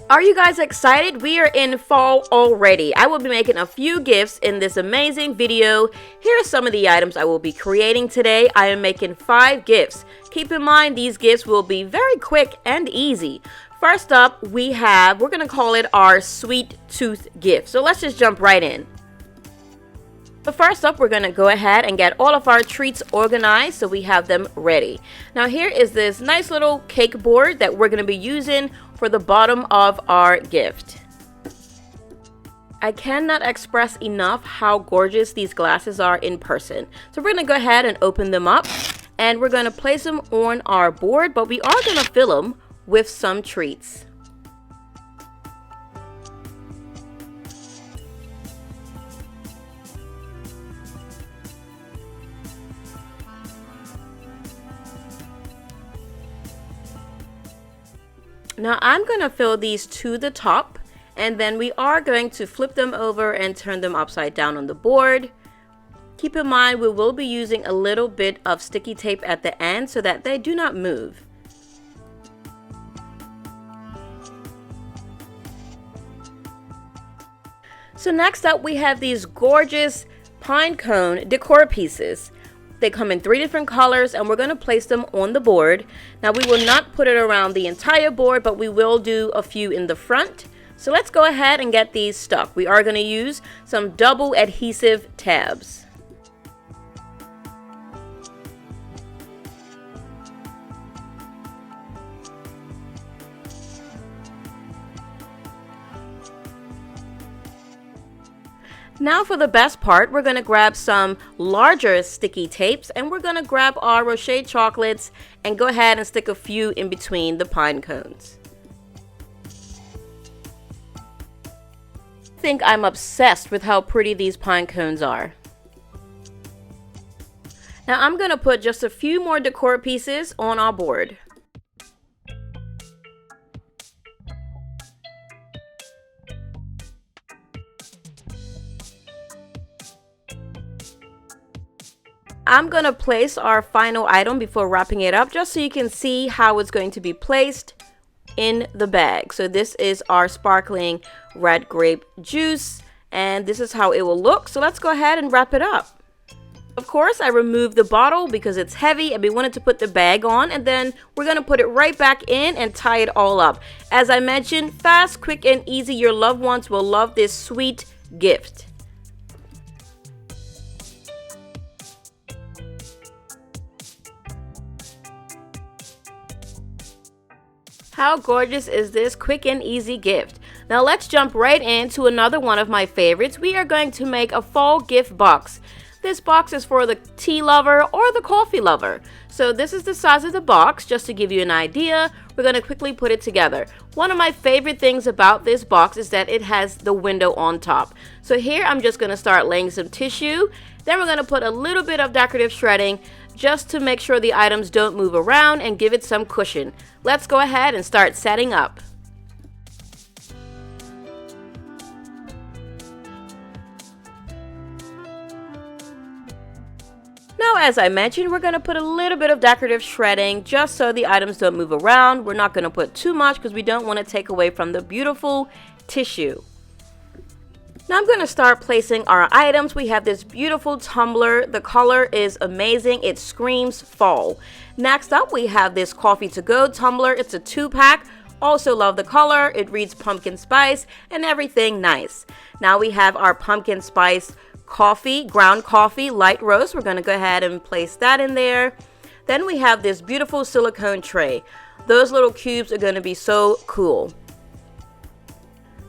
Are you guys excited? We are in fall already. I will be making a few gifts in this amazing video. Here are some of the items I will be creating today. I am making 5 gifts. Keep in mind these gifts will be very quick and easy. First up, we're going to call it our sweet tooth gift. So let's just jump right in. But first up, we're going to go ahead and get all of our treats organized so we have them ready. Now here is this nice little cake board that we're going to be using for the bottom of our gift. I cannot express enough how gorgeous these glasses are in person. So we're going to go ahead and open them up and we're going to place them on our board, but we are going to fill them with some treats. Now I'm going to fill these to the top, and then we are going to flip them over and turn them upside down on the board. Keep in mind we will be using a little bit of sticky tape at the end so that they do not move. So next up we have these gorgeous pine cone decor pieces. They come in 3 different colors and we're going to place them on the board. Now we will not put it around the entire board, but we will do a few in the front. So let's go ahead and get these stuck. We are going to use some double adhesive tabs. Now for the best part, we're going to grab some larger sticky tapes and we're going to grab our Rocher chocolates and go ahead and stick a few in between the pine cones. I think I'm obsessed with how pretty these pine cones are. Now I'm going to put just a few more decor pieces on our board. I'm going to place our final item before wrapping it up just so you can see how it's going to be placed in the bag. So this is our sparkling red grape juice and this is how it will look. So let's go ahead and wrap it up. Of course, I removed the bottle because it's heavy and we wanted to put the bag on, and then we're going to put it right back in and tie it all up. As I mentioned, fast, quick, and easy. Your loved ones will love this sweet gift. How gorgeous is this quick and easy gift? Now let's jump right into another one of my favorites. We are going to make a fall gift box. This box is for the tea lover or the coffee lover. So this is the size of the box, just to give you an idea. We're going to quickly put it together. One of my favorite things about this box is that it has the window on top. So here I'm just going to start laying some tissue. Then we're going to put a little bit of decorative shredding just to make sure the items don't move around and give it some cushion. Let's go ahead and start setting up. Now, as I mentioned, we're going to put a little bit of decorative shredding just so the items don't move around. We're not going to put too much because we don't want to take away from the beautiful tissue. Now I'm going to start placing our items. We have this beautiful tumbler. The color is amazing. It screams fall. Next up, we have this coffee to go tumbler. It's a 2-pack. Also love the color. It reads pumpkin spice and everything nice. Now we have our pumpkin spice coffee, ground coffee, light roast. We're going to go ahead and place that in there. Then we have this beautiful silicone tray. Those little cubes are going to be so cool.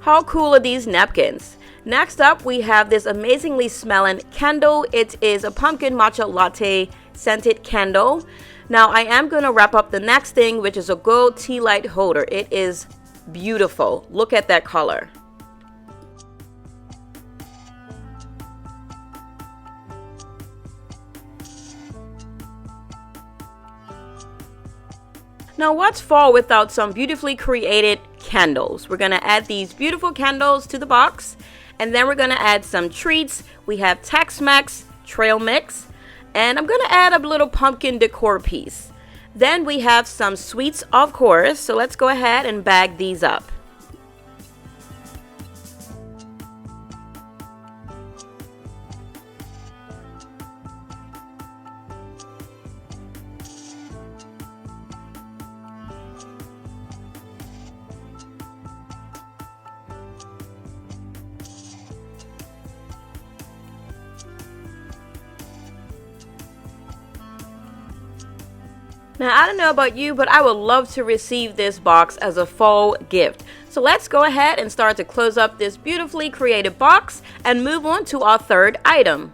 How cool are these napkins? Next up, we have this amazingly smelling candle. It is a pumpkin matcha latte scented candle. Now I am going to wrap up the next thing, which is a gold tea light holder. It is beautiful. Look at that color. Now what's fall without some beautifully created candles? We're going to add these beautiful candles to the box. And then we're going to add some treats. We have Tex-Mex trail mix. And I'm going to add a little pumpkin decor piece. Then we have some sweets, of course. So let's go ahead and bag these up. Now, I don't know about you, but I would love to receive this box as a fall gift. So let's go ahead and start to close up this beautifully created box and move on to our third item.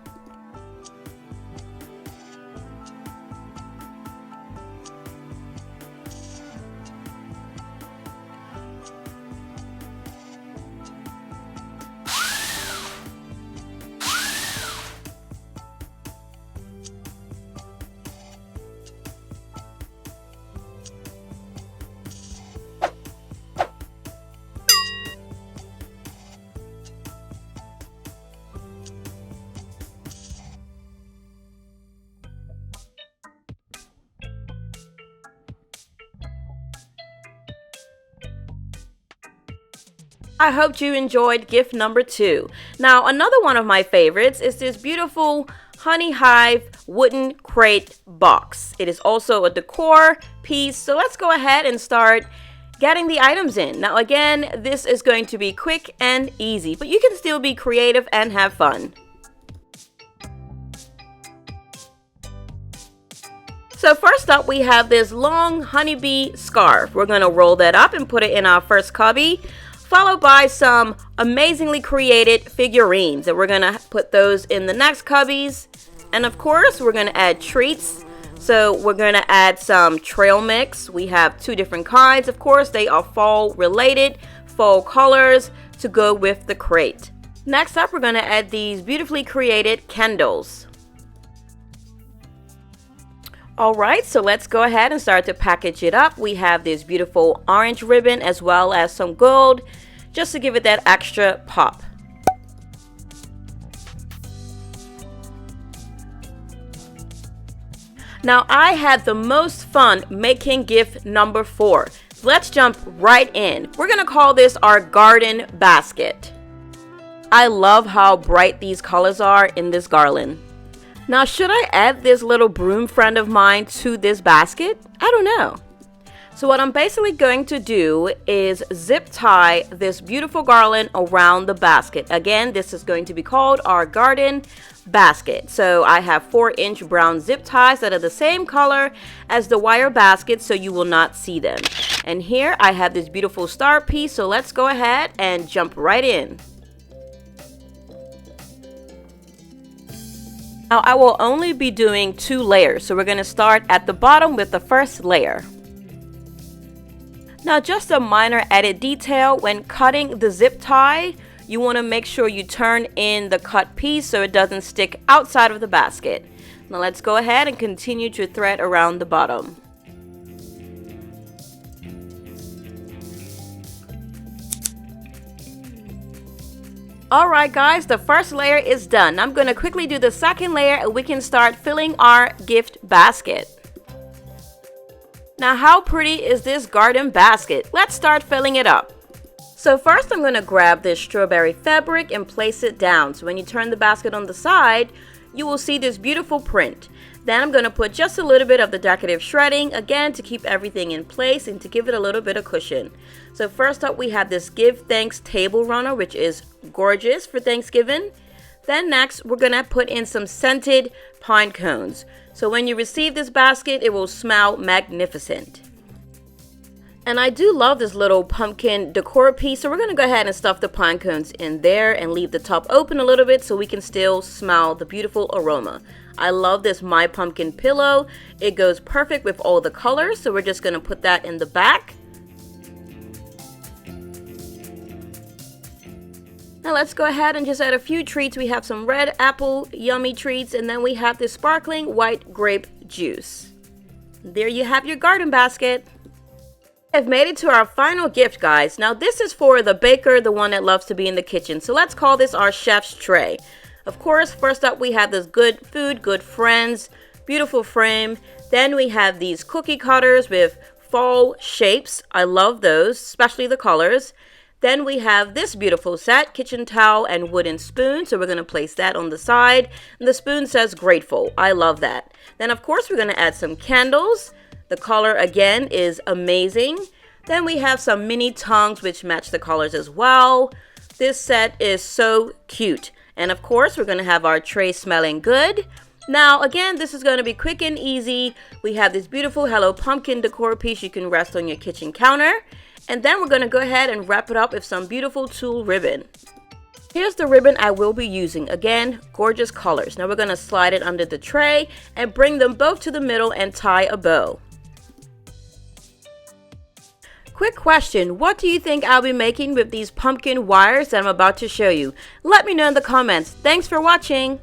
I hope you enjoyed gift number 2. Now, another one of my favorites is this beautiful Honey Hive wooden crate box. It is also a decor piece, so let's go ahead and start getting the items in. Now, again, this is going to be quick and easy, but you can still be creative and have fun. So first up, we have this long honeybee scarf. We're going to roll that up and put it in our first cubby, followed by some amazingly created figurines, and we're gonna put those in the next cubbies. And of course, we're gonna add treats. So we're gonna add some trail mix. We have 2 different kinds. Of course, they are fall related, fall colors to go with the crate. Next up, we're gonna add these beautifully created candles. Alright, so let's go ahead and start to package it up. We have this beautiful orange ribbon as well as some gold, just to give it that extra pop. Now, I had the most fun making gift number 4. Let's jump right in. We're gonna call this our garden basket. I love how bright these colors are in this garland. Now, should I add this little broom friend of mine to this basket? I don't know. So what I'm basically going to do is zip tie this beautiful garland around the basket. Again, this is going to be called our garden basket. So I have 4-inch brown zip ties that are the same color as the wire basket, so you will not see them. And here I have this beautiful star piece, so let's go ahead and jump right in. Now, I will only be doing 2 layers, so we're going to start at the bottom with the first layer. Now, just a minor added detail, when cutting the zip tie, you want to make sure you turn in the cut piece so it doesn't stick outside of the basket. Now, let's go ahead and continue to thread around the bottom. Alright guys, the first layer is done. I'm going to quickly do the second layer and we can start filling our gift basket. Now, how pretty is this garden basket? Let's start filling it up. So first I'm going to grab this strawberry fabric and place it down. So when you turn the basket on the side, you will see this beautiful print. Then I'm going to put just a little bit of the decorative shredding, again, to keep everything in place and to give it a little bit of cushion. So first up, we have this Give Thanks table runner, which is gorgeous for Thanksgiving. Then next, we're going to put in some scented pine cones. So when you receive this basket, it will smell magnificent. And I do love this little pumpkin decor piece, so we're going to go ahead and stuff the pine cones in there and leave the top open a little bit so we can still smell the beautiful aroma. I love this My Pumpkin pillow. It goes perfect with all the colors, so we're just going to put that in the back. Now let's go ahead and just add a few treats. We have some red apple yummy treats, and then we have this sparkling white grape juice. There you have your garden basket. I've made it to our final gift, guys. Now this is for the baker, the one that loves to be in the kitchen. So let's call this our chef's tray. Of course, first up we have this Good Food, Good Friends, beautiful frame. Then we have these cookie cutters with fall shapes. I love those, especially the colors. Then we have this beautiful set, kitchen towel and wooden spoon. So we're going to place that on the side. And the spoon says grateful. I love that. Then of course we're going to add some candles. The color again is amazing. Then we have some mini tongues which match the colors as well. This set is so cute. And of course we're going to have our tray smelling good. Now, again, this is going to be quick and easy. We have this beautiful Hello Pumpkin decor piece you can rest on your kitchen counter. And then we're going to go ahead and wrap it up with some beautiful tulle ribbon. Here's the ribbon I will be using. Again, gorgeous colors. Now we're going to slide it under the tray and bring them both to the middle and tie a bow. Quick question, what do you think I'll be making with these pumpkin wires that I'm about to show you? Let me know in the comments. Thanks for watching.